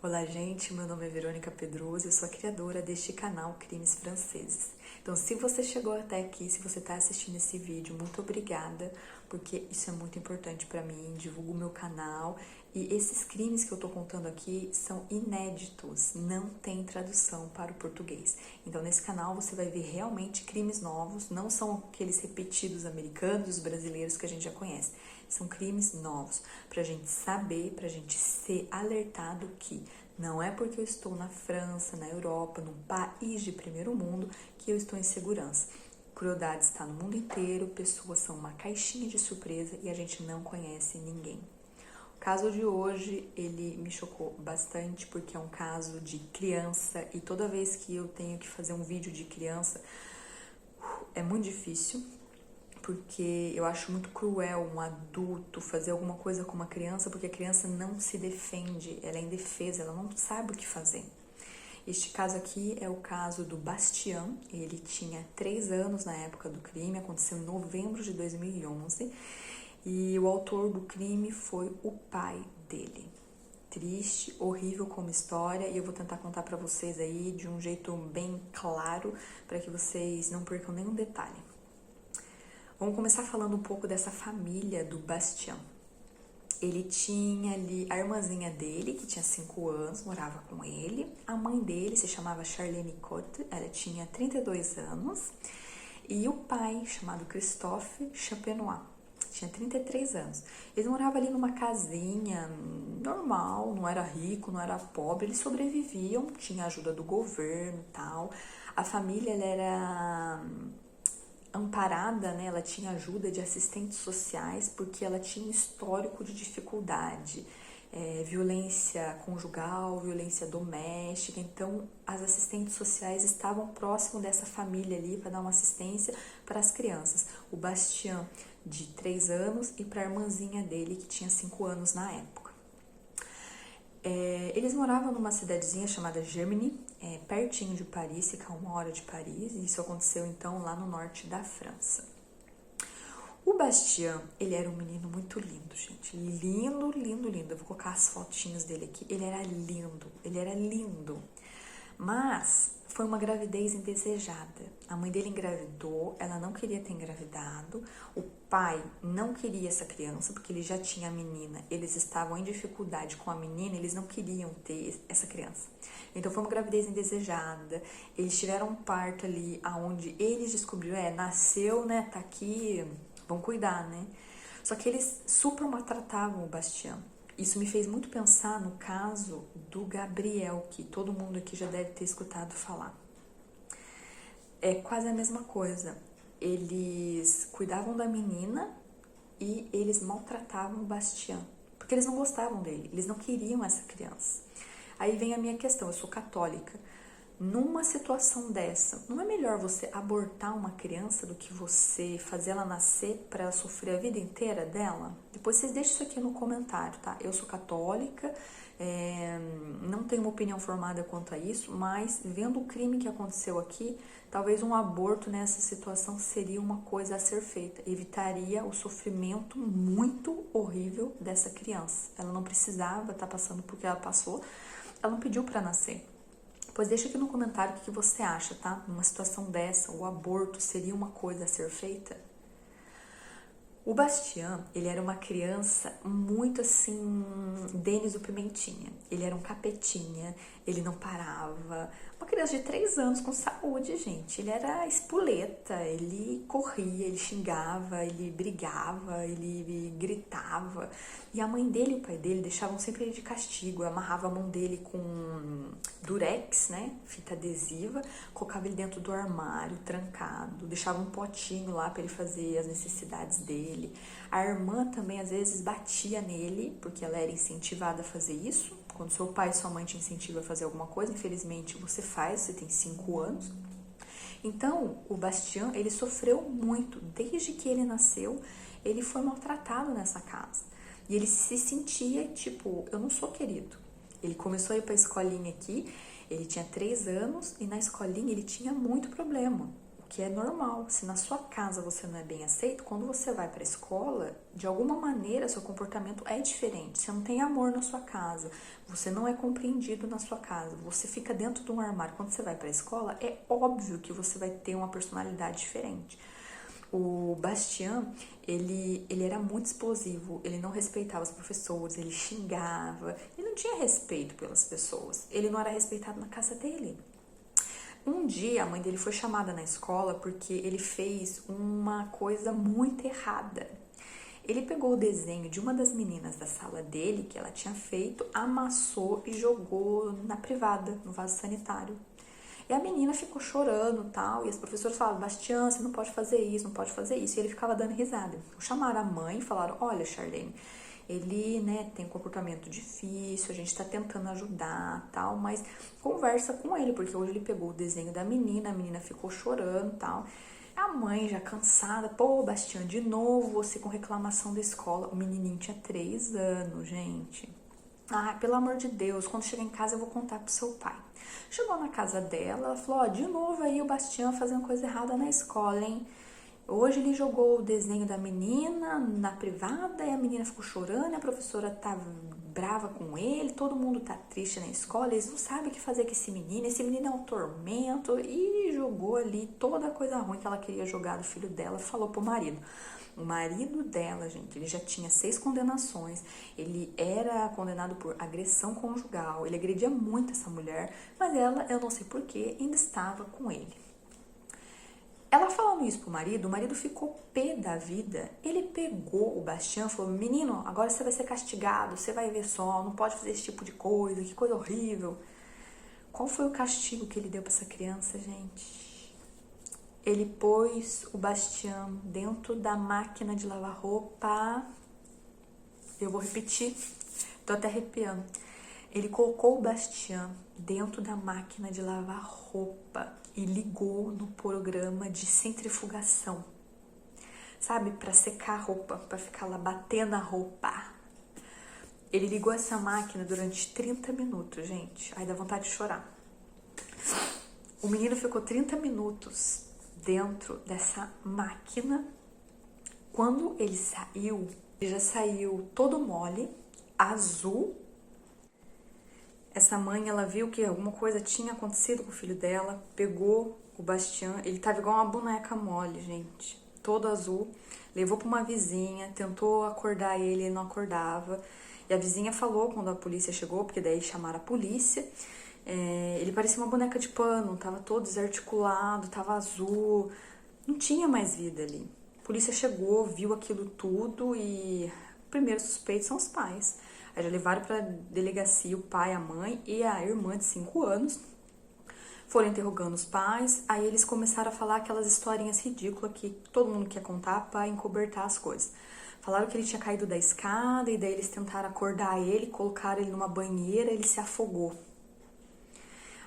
Olá, gente, meu nome é Verônica Pedroso, eu sou a criadora deste canal Crimes Franceses. Então, se você chegou até aqui, se você está assistindo esse vídeo, muito obrigada, porque isso é muito importante para mim, divulgo o meu canal e esses crimes que eu estou contando aqui são inéditos, não tem tradução para o português. Então, nesse canal você vai ver realmente crimes novos, não são aqueles repetidos americanos, brasileiros que a gente já conhece. São crimes novos, para a gente saber, para a gente ser alertado que não é porque eu estou na França, na Europa, num país de primeiro mundo, que eu estou em segurança. Crueldade está no mundo inteiro, pessoas são uma caixinha de surpresa e a gente não conhece ninguém. O caso de hoje, ele me chocou bastante porque é um caso de criança e toda vez que eu tenho que fazer um vídeo de criança, é muito difícil. Porque eu acho muito cruel um adulto fazer alguma coisa com uma criança, porque a criança não se defende, ela é indefesa, ela não sabe o que fazer. Este caso aqui é o caso do Bastien, ele tinha 3 anos na época do crime, aconteceu em novembro de 2011, e o autor do crime foi o pai dele. Triste, horrível como história, e eu vou tentar contar para vocês aí de um jeito bem claro, para que vocês não percam nenhum detalhe. Vamos começar falando um pouco dessa família do Bastien. Ele tinha ali a irmãzinha dele, que tinha 5 anos, morava com ele. A mãe dele se chamava Charlene Cotte, ela tinha 32 anos. E o pai, chamado Christophe Champenois, tinha 33 anos. Eles moravam ali numa casinha normal, não era rico, não era pobre, eles sobreviviam, tinha ajuda do governo e tal. A família, ela era amparada, né? Ela tinha ajuda de assistentes sociais porque ela tinha histórico de dificuldade, violência conjugal, violência doméstica. Então, as assistentes sociais estavam próximo dessa família ali para dar uma assistência para as crianças. O Bastien, de 3 anos, e para a irmãzinha dele, que tinha 5 anos na época. Eles moravam numa cidadezinha chamada Gemini, pertinho de Paris, fica 1 hora de Paris, e isso aconteceu então lá no norte da França. O Bastien, ele era um menino muito lindo, gente, lindo, lindo, lindo. Eu vou colocar as fotinhas dele aqui. Ele era lindo, mas foi uma gravidez indesejada. A mãe dele engravidou, ela não queria ter engravidado, o pai não queria essa criança porque ele já tinha a menina, eles estavam em dificuldade com a menina, eles não queriam ter essa criança. Então foi uma gravidez indesejada, eles tiveram um parto ali onde eles descobriram, nasceu, né, tá aqui, vão cuidar, né? Só que eles super maltratavam o Bastien. Isso me fez muito pensar no caso do Gabriel, que todo mundo aqui já deve ter escutado falar. É quase a mesma coisa. Eles cuidavam da menina e eles maltratavam o Bastien, porque eles não gostavam dele, eles não queriam essa criança. Aí vem a minha questão, eu sou católica. Numa situação dessa, não é melhor você abortar uma criança do que você fazer ela nascer para ela sofrer a vida inteira dela? Depois vocês deixem isso aqui no comentário, tá? Eu sou católica, não tenho uma opinião formada quanto a isso, mas vendo o crime que aconteceu aqui, talvez um aborto nessa situação seria uma coisa a ser feita. Evitaria o sofrimento muito horrível dessa criança. Ela não precisava estar passando por que ela passou, ela não pediu para nascer. Pois deixa aqui no comentário o que você acha, tá? Numa situação dessa, o aborto seria uma coisa a ser feita? O Bastien, ele era uma criança muito assim, Denis o Pimentinha. Ele era um capetinha, ele não parava. Uma criança de 3 anos com saúde, gente. Ele era espoleta, ele corria, ele xingava, ele brigava, ele gritava. E a mãe dele e o pai dele deixavam sempre ele de castigo. Amarrava a mão dele com durex, né? Fita adesiva, colocava ele dentro do armário, trancado, deixava um potinho lá para ele fazer as necessidades dele. A irmã também às vezes batia nele, porque ela era incentivada a fazer isso. Quando seu pai e sua mãe te incentivam a fazer alguma coisa, infelizmente você faz, você tem 5 anos. Então, o Bastien, ele sofreu muito. Desde que ele nasceu, ele foi maltratado nessa casa. E ele se sentia, tipo, eu não sou querido. Ele começou a ir pra escolinha aqui, ele tinha 3 anos e na escolinha ele tinha muito problema. que é normal. Se na sua casa você não é bem aceito, quando você vai para a escola, de alguma maneira seu comportamento é diferente. Você não tem amor na sua casa, você não é compreendido na sua casa, você fica dentro de um armário. Quando você vai para a escola, é óbvio que você vai ter uma personalidade diferente. O Bastian, ele era muito explosivo, ele não respeitava os professores, ele xingava, ele não tinha respeito pelas pessoas, ele não era respeitado na casa dele. Um dia a mãe dele foi chamada na escola porque ele fez uma coisa muito errada. Ele pegou o desenho de uma das meninas da sala dele, que ela tinha feito, amassou e jogou na privada, no vaso sanitário. E a menina ficou chorando e tal, e as professoras falavam, Bastian, você não pode fazer isso, não pode fazer isso. E ele ficava dando risada. Chamaram a mãe e falaram, olha, Charlene, ele, né, tem um comportamento difícil, a gente tá tentando ajudar, tal, mas conversa com ele, porque hoje ele pegou o desenho da menina, a menina ficou chorando, tal. A mãe já cansada, pô, Bastian, de novo você com reclamação da escola. O menininho tinha 3 anos, gente. Ah, pelo amor de Deus, quando chegar em casa eu vou contar pro seu pai. Chegou na casa dela, ela falou, ó, de novo aí o Bastian fazendo coisa errada na escola, hein? Hoje ele jogou o desenho da menina na privada e a menina ficou chorando, a professora tá brava com ele, todo mundo tá triste na escola, eles não sabem o que fazer com esse menino é um tormento, e jogou ali toda a coisa ruim que ela queria jogar do filho dela, falou pro marido. O marido dela, gente, ele já tinha 6 condenações, ele era condenado por agressão conjugal, ele agredia muito essa mulher, mas ela, eu não sei porquê, ainda estava com ele. Ela falando isso pro marido, o marido ficou pé da vida. Ele pegou o Bastian e falou, menino, agora você vai ser castigado, você vai ver só, não pode fazer esse tipo de coisa, que coisa horrível. Qual foi o castigo que ele deu pra essa criança, gente? Ele pôs o Bastian dentro da máquina de lavar roupa. Eu vou repetir, tô até arrepiando. Ele colocou o Bastian dentro da máquina de lavar roupa e ligou no programa de centrifugação, sabe, para secar a roupa, para ficar lá batendo a roupa. Ele ligou essa máquina durante 30 minutos, gente. Aí dá vontade de chorar. O menino ficou 30 minutos dentro dessa máquina. Quando ele saiu, ele já saiu todo mole, azul. Essa mãe, ela viu que alguma coisa tinha acontecido com o filho dela, pegou o Bastian, ele tava igual uma boneca mole, gente, todo azul, levou pra uma vizinha, tentou acordar ele não acordava, e a vizinha falou quando a polícia chegou, porque daí chamaram a polícia, ele parecia uma boneca de pano, tava todo desarticulado, tava azul, não tinha mais vida ali. A polícia chegou, viu aquilo tudo e o primeiro suspeito são os pais. Aí já levaram para delegacia o pai, a mãe e a irmã de 5 anos. Foram interrogando os pais, aí eles começaram a falar aquelas historinhas ridículas que todo mundo quer contar para encobertar as coisas. Falaram que ele tinha caído da escada e daí eles tentaram acordar ele, colocaram ele numa banheira, ele se afogou.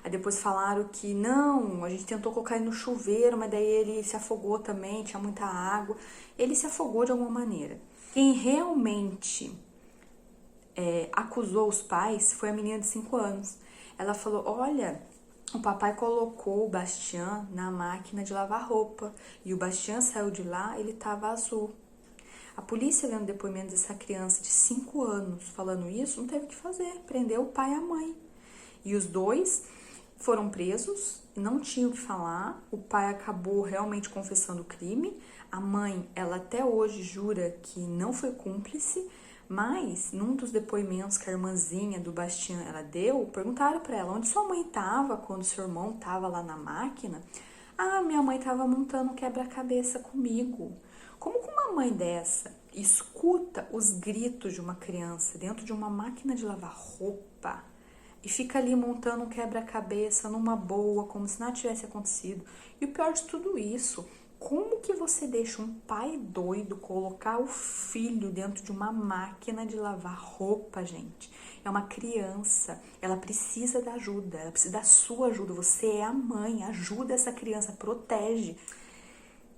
Aí depois falaram que não, a gente tentou colocar ele no chuveiro, mas daí ele se afogou também, tinha muita água. Ele se afogou de alguma maneira. Quem realmente acusou os pais foi a menina de 5 anos. Ela falou, olha, o papai colocou o Bastian na máquina de lavar roupa e o Bastian saiu de lá, ele tava azul. A polícia, vendo o depoimento dessa criança de 5 anos falando isso, não teve o que fazer, prendeu o pai e a mãe. E os dois foram presos, não tinham o que falar, o pai acabou realmente confessando o crime, a mãe, ela até hoje jura que não foi cúmplice, mas, num dos depoimentos que a irmãzinha do Bastian ela deu, perguntaram para ela onde sua mãe estava quando seu irmão estava lá na máquina. Ah, minha mãe estava montando um quebra-cabeça comigo. Como que uma mãe dessa escuta os gritos de uma criança dentro de uma máquina de lavar roupa e fica ali montando um quebra-cabeça numa boa, como se nada tivesse acontecido? E o pior de tudo isso, como que você deixa um pai doido colocar o filho dentro de uma máquina de lavar roupa, gente? É uma criança, ela precisa da ajuda, ela precisa da sua ajuda. Você é a mãe, ajuda essa criança, protege.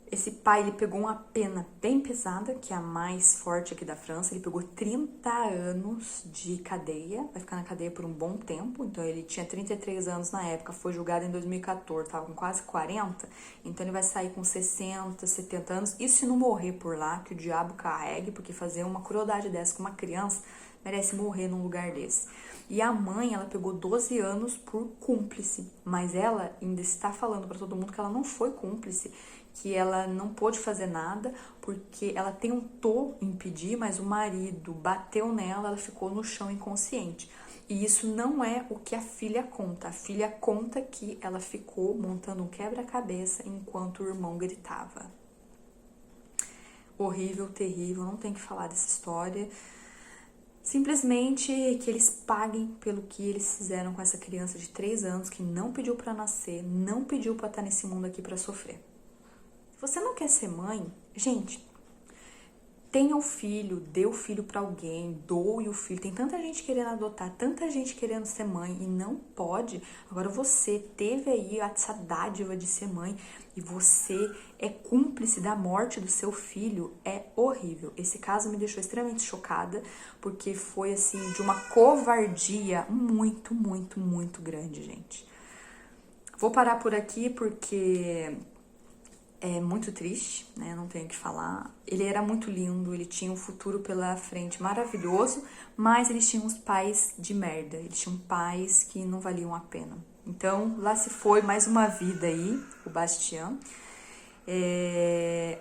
Esse pai, ele pegou uma pena bem pesada, que é a mais forte aqui da França. Ele pegou 30 anos de cadeia, vai ficar na cadeia por um bom tempo. Então, ele tinha 33 anos na época, foi julgado em 2014, tava com quase 40. Então, ele vai sair com 60, 70 anos. Isso se não morrer por lá, que o diabo carregue, porque fazer uma crueldade dessa com uma criança merece morrer num lugar desse. E a mãe, ela pegou 12 anos por cúmplice, mas ela ainda está falando para todo mundo que ela não foi cúmplice, que ela não pôde fazer nada porque ela tentou impedir, mas o marido bateu nela, ela ficou no chão inconsciente. E isso não é o que a filha conta. A filha conta que ela ficou montando um quebra-cabeça enquanto o irmão gritava. Horrível, terrível, não tem que falar dessa história. Simplesmente que eles paguem pelo que eles fizeram com essa criança de 3 anos que não pediu pra nascer, não pediu pra estar nesse mundo aqui pra sofrer. Se você não quer ser mãe, gente, tenha o filho, dê o filho pra alguém, doe o filho. Tem tanta gente querendo adotar, tanta gente querendo ser mãe e não pode. Agora você teve aí essa dádiva de ser mãe e você é cúmplice da morte do seu filho, é horrível. Esse caso me deixou extremamente chocada, porque foi assim de uma covardia muito, muito, muito grande, gente. Vou parar por aqui porque é muito triste, né? Não tenho o que falar. Ele era muito lindo, ele tinha um futuro pela frente maravilhoso, mas eles tinham uns pais de merda, eles tinham pais que não valiam a pena. Então, lá se foi mais uma vida aí, o Bastien.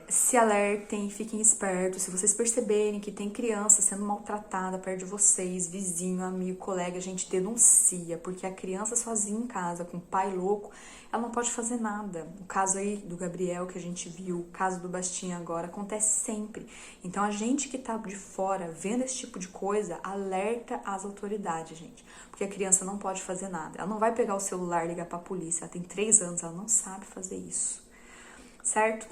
Se alertem, fiquem espertos. Se vocês perceberem que tem criança sendo maltratada perto de vocês, vizinho, amigo, colega, a gente denuncia, porque a criança sozinha em casa, com o pai louco, ela não pode fazer nada. O caso aí do Gabriel que a gente viu, o caso do Bastien agora, acontece sempre. Então a gente que tá de fora vendo esse tipo de coisa, alerta as autoridades, gente, porque a criança não pode fazer nada. Ela não vai pegar o celular e ligar pra polícia, ela tem 3 anos, ela não sabe fazer isso. Certo?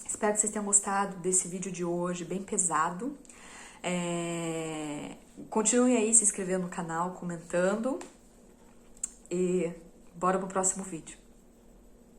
Espero que vocês tenham gostado desse vídeo de hoje, bem pesado. Continuem aí se inscrevendo no canal, comentando. E bora pro próximo vídeo.